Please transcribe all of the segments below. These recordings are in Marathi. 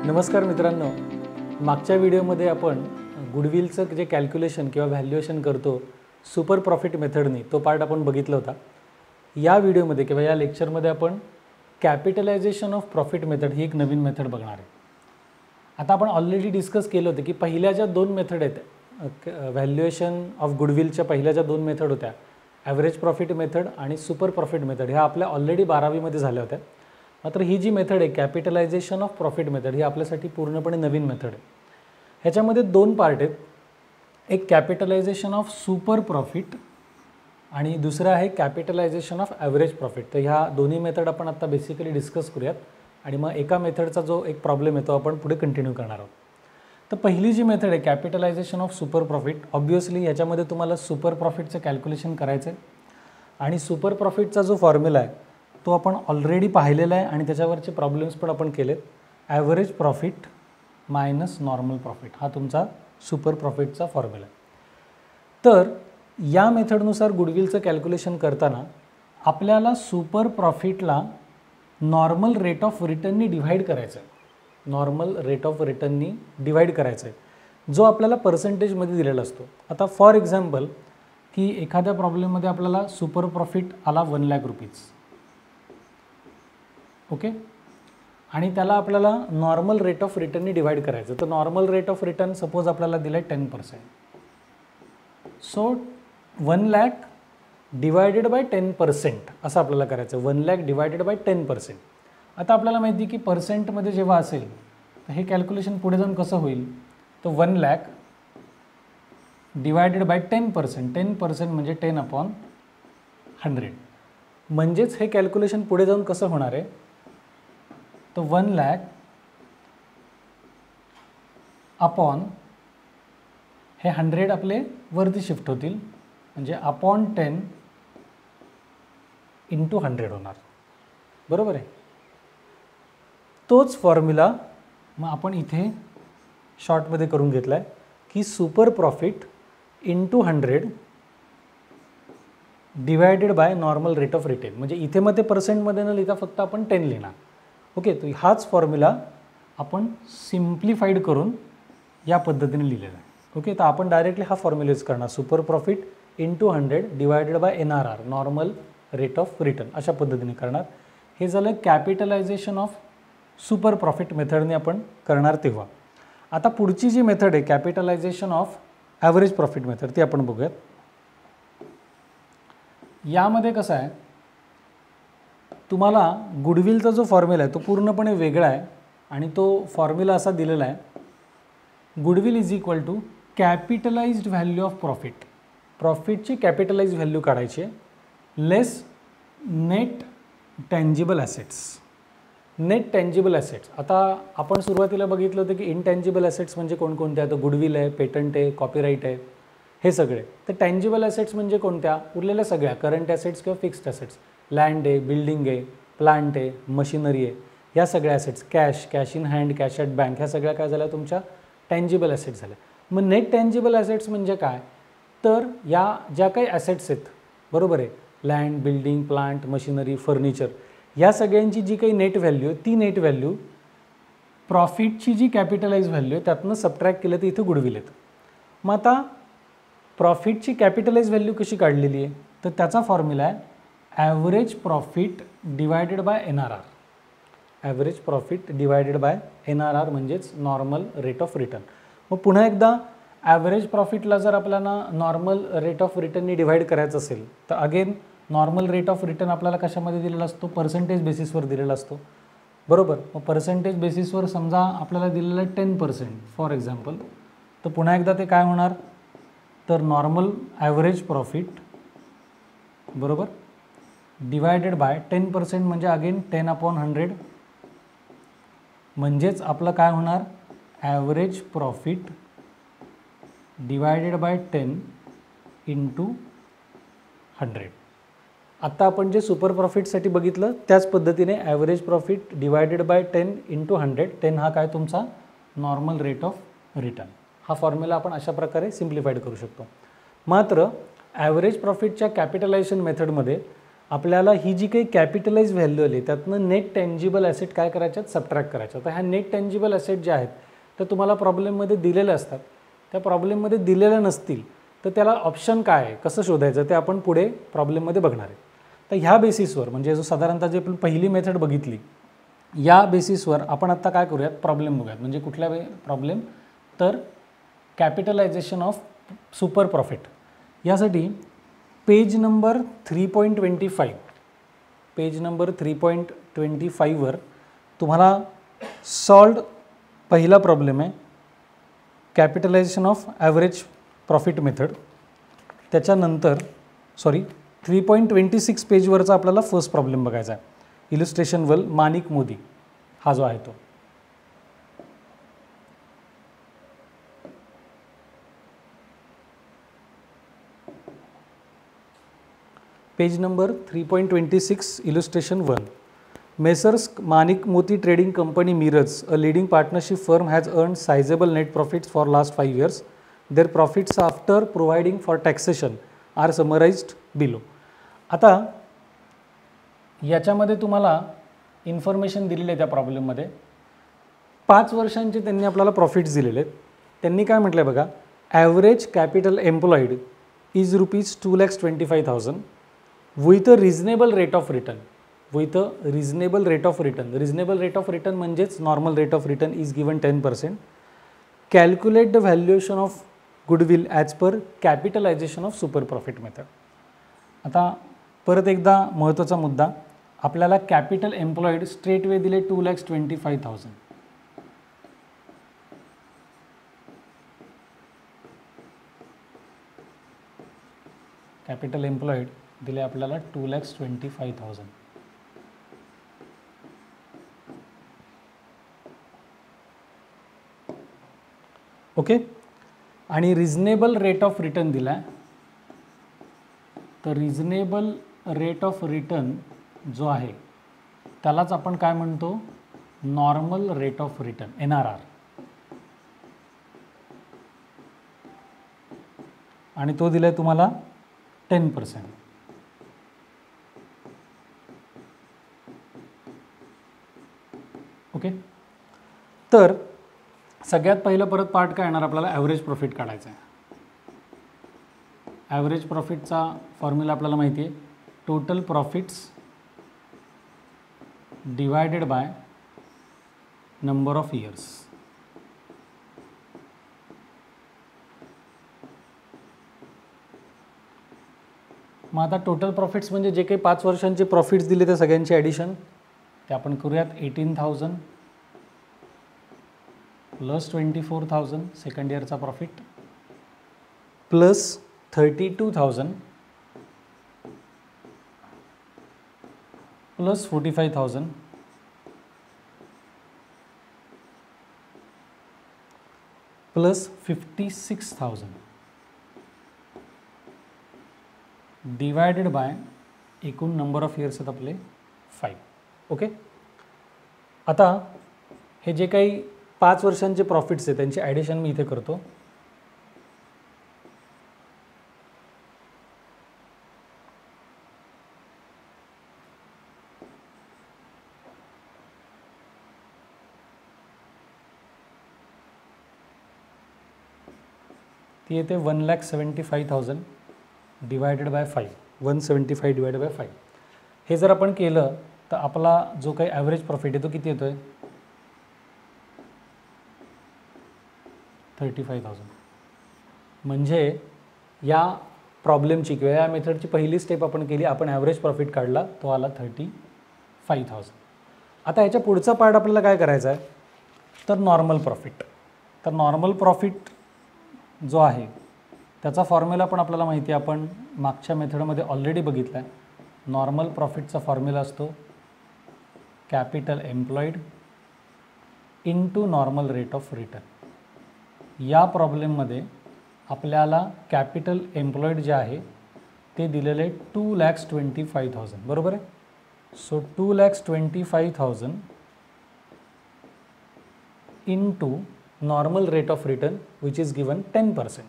नमस्कार मित्रांनो, मागच्या व्हिडिओमध्ये आपण गुडविलचं जे कॅल्क्युलेशन किंवा व्हॅल्युएशन करतो सुपर प्रॉफिट मेथडनी तो पार्ट आपण बघितला होता। या व्हिडिओमध्ये किंवा या लेक्चरमध्ये आपण कॅपिटलायझेशन ऑफ प्रॉफिट मेथड ही एक नवीन मेथड बघणार आहे। आता आपण ऑलरेडी डिस्कस केलं होतं की पहिल्या ज्या दोन मेथड आहेत व्हॅल्युएशन ऑफ गुडविलच्या पहिल्या ज्या दोन मेथड होत्या ॲव्हरेज प्रॉफिट मेथड आणि सुपर प्रॉफिट मेथड ह्या आपल्या ऑलरेडी 12वी मध्ये झाल्या होत्या। मात्र ही जी मेथड आहे कॅपिटलायझेशन ऑफ प्रॉफिट मेथड ही आपल्यासाठी पूर्णपणे नवीन मेथड आहे। ह्याच्यामध्ये दोन पार्ट आहेत, एक कॅपिटलायझेशन ऑफ सुपर प्रॉफिट आणि दुसरा आहे कॅपिटलायझेशन ऑफ ॲव्हरेज प्रॉफिट। तर ह्या दोन्ही मेथड आपण आता बेसिकली डिस्कस करूयात आणि मग एका मेथडचा जो एक प्रॉब्लेम आहे तो आपण पुढे कंटिन्यू करणार आहोत। तर पहिली जी मेथड आहे capitalisation of super profit, obviously याच्यामध्ये तुम्हाला सुपर प्रॉफिटचं कॅल्क्युलेशन करायचं आहे आणि सुपर प्रॉफिटचा जो फॉर्म्युला आहे तो आपण ऑलरेडी पाहिलेला आहे आणि त्याच्यावरचे प्रॉब्लेम्स पण आपण केलेत। Average profit minus normal profit हा तुमचा सुपर प्रॉफिटचा फॉर्म्युला आहे। तर या मेथडनुसार गुडविलचं कॅल्क्युलेशन करताना आपल्याला सुपर प्रॉफिटला नॉर्मल रेट ऑफ रिटर्ननी डिवाइड करायचं आहे। नॉर्मल रेट ऑफ रिटर्ननी डिवाइड करायचं आहे जो आपल्याला पर्सेंटेजमध्ये दिलेला असतो। आता फॉर एक्झाम्पल की एखाद्या प्रॉब्लेममध्ये आपल्याला सुपर प्रॉफिट आला 1 लाख रुपीज, ओके, आणि त्याला आपल्याला नॉर्मल रेट ऑफ रिटर्ननी डिवाइड करायचं। तर normal rate of return suppose आपल्याला दिलं आहे 10%, सो 1 लाख डिवायडेड बाय 10% असं आपल्याला करायचं। 1 लाख डिवायडेड बाय 10%। आता आपल्याला माहिती की पर्सेंटमध्ये जेव्हा असेल तर हे कॅल्क्युलेशन पुढे जाऊन कसं होईल, तर 1 लाख डिवायडेड बाय 10%, 10% म्हणजे 10/100, म्हणजेच हे कॅल्क्युलेशन पुढे जाऊन कसं होणार आहे, तो 1 लाख अपॉन हे 100 आपले वरती शिफ्ट होतील म्हणजे अपॉन 10 इंटू 100 होणार, बरोबर आहे। तोच फॉर्म्युला मग आपण इथे शॉर्टमध्ये करून घेतला आहे की super profit into 100 divided by normal rate of return, म्हणजे इथे मग ते पर्सेंटमध्ये न लिहिता फक्त आपण 10 लिहिणार, ओके। तो हाच फॉर्म्युला आपण सिम्प्लिफाईड करून या पद्धतीने लिहिलेला आहे, ओके। तर आपण डायरेक्टली हा फॉर्म्युला यूज करणार, super profit into 100 divided by NRR normal rate of return अशा पद्धतीने करणार। हे झालं कॅपिटलायझेशन ऑफ सुपर प्रॉफिट मेथडने आपण करणार तेव्हा। आता पुढची जी मेथड आहे capitalisation of average profit method ती आपण बघूयात। यामध्ये कसं आहे, तुम्हाला गुडविलचा जो फॉर्म्युला आहे तो पूर्णपणे वेगळा आहे आणि तो फॉर्म्युला असा दिलेला आहे, goodwill is equal to capitalized value of profit, प्रॉफिटची कॅपिटलाइज्ड व्हॅल्यू काढायची आहे less net tangible assets. Net tangible assets, आता आपण सुरुवातीला बघितलं होतं की इनटँजिबल ॲसेट्स म्हणजे कोणकोणते आहे, तर गुडविल आहे, पेटंट आहे, कॉपीराईट आहे, हे सगळे। तर टँजिबल ॲसेट्स म्हणजे कोणत्या, उरलेल्या सगळ्या करंट ॲसेट्स किंवा फिक्स्ड ॲसेट्स, लँड आहे, बिल्डिंग आहे, प्लांट आहे, मशिनरी आहे, या सगळ्या assets, cash in hand, cash at bank, ह्या सगळ्या काय झाल्या तुमच्या टँजिबल ॲसेट्स झाल्या। मग नेट टँजिबल ॲसेट्स म्हणजे काय, तर या ज्या काही ॲसेट्स आहेत, बरोबर आहे, land, building, plant, machinery, furniture, या सगळ्यांची जी काही नेट व्हॅल्यू आहे ती नेट व्हॅल्यू प्रॉफिटची जी कॅपिटलाइज व्हॅल्यू आहे त्यातनं सबट्रॅक्ट केलं तर इथं गुडविल येतं। मग आता प्रॉफिटची कॅपिटलाइज व्हॅल्यू कशी काढलेली आहे, तर त्याचा फॉर्म्युला आहे average profit divided by NRR, average profit divided by NRR म्हणजेच नॉर्मल रेट ऑफ रिटर्न। मग पुन्हा एकदा ॲव्हरेज प्रॉफिटला जर आपल्याला नॉर्मल रेट ऑफ रिटर्ननी डिवाइड करायचं असेल तर again normal rate of return आपल्याला कशामध्ये दिलेला असतो, पर्सेंटेज बेसिसवर दिलेला असतो, बरोबर। मग पर्सेंटेज बेसिसवर समजा आपल्याला दिलेलं आहे 10% फॉर एक्झाम्पल, तर पुन्हा एकदा ते काय होणार, तर नॉर्मल ॲव्हरेज प्रॉफिट बरोबर डिवायडेड बाय 10% म्हणजे अगेन 10/100, म्हणजेच आपलं काय होणार average profit divided by 10 into 100। आता आपण जे सुपर प्रॉफिटसाठी बघितलं त्याच पद्धतीने average profit divided by 10 into 100, 10 हा काय तुमचा नॉर्मल रेट ऑफ रिटर्न, हा फॉर्म्युला आपण अशा प्रकारे सिम्प्लिफाईड करू शकतो। मात्र ॲव्हरेज प्रॉफिटच्या कॅपिटलायझेशन मेथडमध्ये आपल्याला ही जी काही कॅपिटलाइज व्हॅल्यू आली त्यातनं नेट टेंजिबल ॲसेट काय करायच्यात, सबट्रॅक्ट करायच्या. तर ह्या नेट टेंजिबल ॲसेट ज्या आहेत त्या तुम्हाला प्रॉब्लेममध्ये दिलेल्या असतात. त्या प्रॉब्लेममध्ये दिलेल्या नसतील तर त्याला ऑप्शन काय आहे, कसं शोधायचं ते आपण पुढे प्रॉब्लेममध्ये बघणार आहे. तर ह्या बेसिसवर म्हणजे जो साधारणतः जे आपण पहिली मेथड बघितली या बेसिसवर आपण आत्ता काय करूयात, प्रॉब्लेम बघूयात. म्हणजे कुठल्या प्रॉब्लेम, तर कॅपिटलायझेशन ऑफ सुपर प्रॉफिट. यासाठी पेज नंबर 3.25 पेज नंबर 3.25वर तुम्हाला सॉल्ड पहिला प्रॉब्लेम आहे capitalisation of average profit method. त्याच्यानंतर 3.26 पेजवरचा आपल्याला फर्स्ट प्रॉब्लेम बघायचा आहे, इलस्ट्रेशन वन माणिक मोदी हा जो आहे तो. Page number 3.26 illustration one. Messrs Manik Moti Trading Company Mirrors, a leading partnership firm, has earned sizable net profits for last 5 years. Their profits after providing for taxation are summarized below. आता याच्यामध्ये तुम्हाला इन्फॉर्मेशन दिलेली आहे त्या प्रॉब्लेममध्ये. 5 वर्षांचे त्यांनी आपल्याला प्रॉफिट्स दिलेले आहेत. त्यांनी काय म्हटलं आहे बघा, average capital employed is ₹2,25,000 with a reasonable rate of return. With a reasonable rate of return. Reasonable rate of return म्हणजेच normal rate of return is given 10%. Calculate the valuation of goodwill as per capitalization of super profit method. आता परत एकदा महत्त्वाचा मुद्दा, आपल्याला कॅपिटल एम्प्लॉईड स्ट्रेट वे दिले 2,25,000. कॅपिटल एम्प्लॉईड दिले आपल्याला 2,25,000. ओके. आणि रिजनेबल रेट ऑफ रिटर्न दिला आहे. तर रिजनेबल रेट ऑफ रिटर्न जो आहे त्यालाच आपण काय म्हणतो, normal rate of return, NRR. आणि तो दिला आहे तुम्हाला 10%. ओके. तर सगळ्यात पहिलं परत पार्ट काय येणार, आपल्याला ॲव्हरेज प्रॉफिट काढायचं आहे. ॲव्हरेज प्रॉफिटचा फॉर्म्युला आपल्याला माहिती आहे, total profits divided by number of years. मग आता टोटल प्रॉफिट्स म्हणजे जे काही 5 वर्षांचे प्रॉफिट्स दिले त्या सगळ्यांचे ॲडिशन ते आपण करूयात. 18,000 प्लस 24,000 सेकंड इयरचा profit plus 32,000 plus 45,000 plus 56,000 divided by एकूण नंबर ऑफ इयर्स आहेत आपले 5. ओके. आता हे जे काही 5 वर्षांचे प्रॉफिट्स आहेत त्यांचे ॲडिशन मी इथे करतो. ती येते 1,75,000 डिवायडेड बाय 5. 175 divided by 5. हे जर आपण केलं तर आपला जो काही ॲव्हरेज प्रॉफिट आहे तो किती येतो आहे, 35,000. म्हणजे या प्रॉब्लेमची किंवा या मेथडची पहिली स्टेप आपण केली, आपण ॲव्हरेज प्रॉफिट काढला, तो आला 35,000. आता याच्या पुढचा पार्ट आपल्याला काय करायचा आहे, तर नॉर्मल प्रॉफिट. तर नॉर्मल प्रॉफिट जो आहे त्याचा फॉर्म्युला पण आपल्याला माहिती आहे, आपण मागच्या मेथडमध्ये ऑलरेडी बघितला आहे. नॉर्मल प्रॉफिटचा फॉर्म्युला असतो capital employed into normal rate of return. या प्रॉब्लेममध्ये आपल्याला कॅपिटल एम्प्लॉईड जे आहे ते दिलेले 2,25,000 बरोबर आहे. So 2,25,000 into normal rate of return which is given 10%.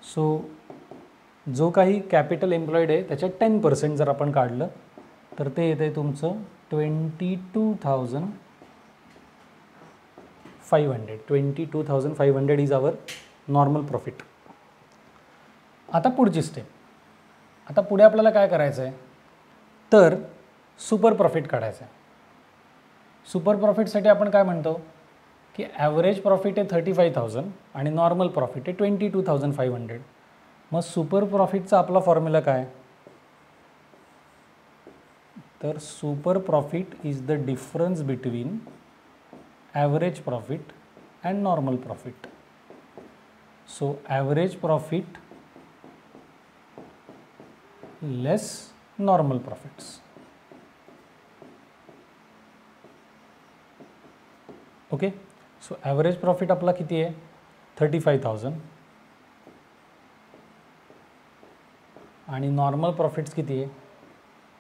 So जो काही कॅपिटल एम्प्लॉईड आहे त्याच्या 10% जर आपण काढलं तर ते येते तुमचं 22,500 इज आवर नॉर्मल प्रॉफिट. आता पुढची स्टेप. आता पुढे आपल्याला काय करायचं आहे तर सुपर प्रॉफिट काढायचं आहे. सुपर प्रॉफिटसाठी आपण काय म्हणतो की ॲव्हरेज प्रॉफिट आहे 35,000 आणि नॉर्मल प्रॉफिट आहे 22,500. मग सुपर प्रॉफिटचा आपला फॉर्म्युला काय तर super profit is the difference between average profit and normal profit. So average profit less normal profits. Okay. So average profit आपला किती आहे 35,000 आणि नॉर्मल प्रॉफिट्स किती आहे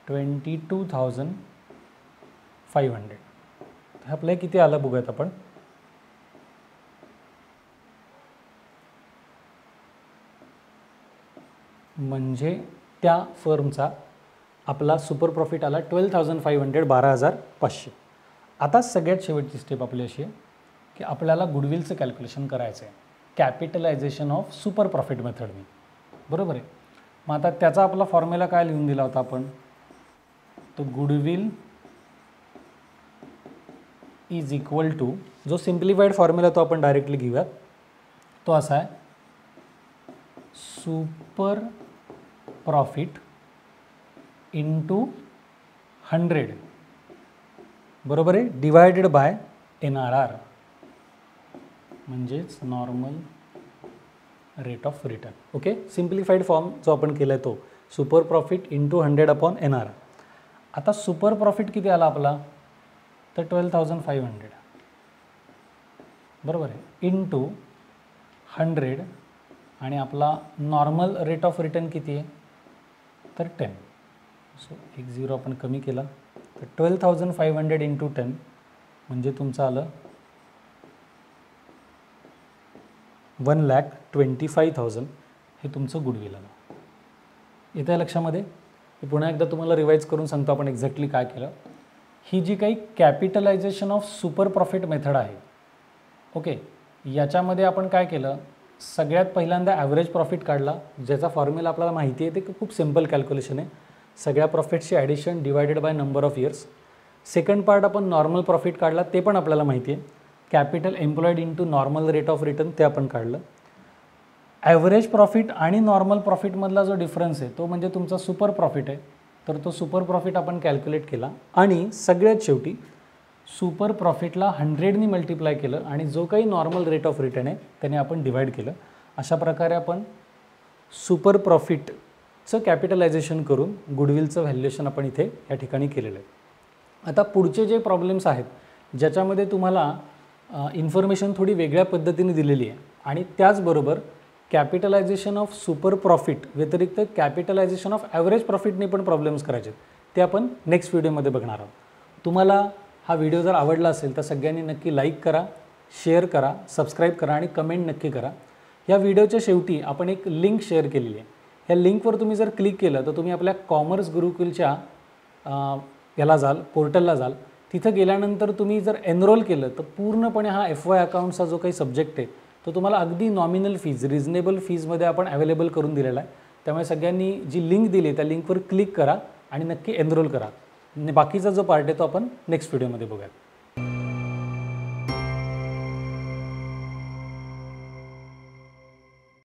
22,500. तर आपलं किती आलं बघूयात आपण. म्हणजे त्या फर्मचा आपला सुपर प्रॉफिट आला 12,500 12,500. आता सगळ्यात शेवटची स्टेप आपली अशी आहे की आपल्याला गुडविलचं कॅल्क्युलेशन करायचं आहे कॅपिटलायझेशन ऑफ सुपर प्रॉफिट मेथडनी. बरोबर आहे. मग आता त्याचा आपला फॉर्म्युला काय लिहून दिला होता आपण तो गुडविल इज इक्वल टू जो सिम्प्लिफाईड फॉर्म्युला तो आपण डायरेक्टली घेऊयात. तो असा आहे सुपर प्रॉफिट इंटू 100 बरोबर आहे डिवायडेड बाय NRR म्हणजेच normal rate of return. Okay. Simplified form जो आपण केला आहे तो सुपर प्रॉफिट इंटू 100/NRR. आता सुपर प्रॉफिट किती आला आपला तर 12,500 बरोबर आहे इंटू 100 आणि आपला नॉर्मल रेट ऑफ रिटर्न किती आहे तर 10. सो 10 आपण कमी केला तर 12,500 इंटू 10 म्हणजे तुमचं आलं 1,25,000 हे तुमचं गुडविल आलं. येतं आहे लक्षामध्ये. मी पुन्हा एकदा तुम्हाला रिवाईज करून सांगतो आपण एक्झॅक्टली काय केलं. ही जी काही capitalisation of super profit method आहे ओके याच्यामध्ये आपण काय केलं सगळ्यात पहिल्यांदा ॲव्हरेज प्रॉफिट काढला ज्याचा फॉर्म्युला आपल्याला माहिती आहे ते खूप सिम्पल कॅल्क्युलेशन आहे सगळ्या प्रॉफिटची addition divided by number of years. Second part आपण नॉर्मल प्रॉफिट काढला ते पण आपल्याला माहिती आहे capital employed into normal rate of return ते आपण काढलं. ॲव्हरेज प्रॉफिट आणि नॉर्मल प्रॉफिटमधला जो डिफरन्स आहे तो म्हणजे तुमचा सुपर प्रॉफिट आहे तर तो सुपर प्रॉफिट आपण कॅल्क्युलेट केला आणि सगळ्यात शेवटी सुपर प्रॉफिटला 100ने मल्टिप्लाय केलं आणि जो काही नॉर्मल रेट ऑफ रिटर्न आहे त्याने आपण डिवाईड केलं. अशा प्रकारे आपण सुपर प्रॉफिटचं कॅपिटलायझेशन करून गुडविलचं व्हॅल्युएशन आपण इथे या ठिकाणी केलेलं आहे. आता पुढचे जे प्रॉब्लेम्स आहेत ज्याच्यामध्ये तुम्हाला इन्फॉर्मेशन थोडी वेगळ्या पद्धतीने दिलेली आहे आणि त्याचबरोबर कॅपिटलायझेशन ऑफ सुपर प्रॉफिट व्यतिरिक्त कॅपिटलायझेशन ऑफ ॲव्हरेज प्रॉफिटने पण प्रॉब्लेम्स करायचे ते आपण नेक्स्ट व्हिडिओमध्ये बघणार आहोत. तुम्हाला हा व्हिडिओ जर आवडला असेल तर सगळ्यांनी नक्की लाईक करा, शेअर करा, सबस्क्राईब करा आणि कमेंट नक्की करा. या व्हिडिओच्या शेवटी आपण एक लिंक शेअर केलेली आहे. ह्या लिंकवर तुम्ही जर क्लिक केलं तर तुम्ही आपल्या कॉमर्स गुरुकुलच्या याला जाल पोर्टलला जाल. तिथं गेल्यानंतर तुम्ही जर एनरोल केलं तर पूर्णपणे हा FY अकाउंटचा जो काही सब्जेक्ट आहे तो तुम्हाला अगदी नॉमिनल फीज रिजनेबल फीजमध्ये आपण अवेलेबल करून दिलेला आहे. त्यामुळे सगळ्यांनी जी लिंक दिली त्या लिंकवर क्लिक करा आणि नक्की एनरोल करा. बाकीचा जो पार्ट आहे तो आपण नेक्स्ट व्हिडिओमध्ये बघूया.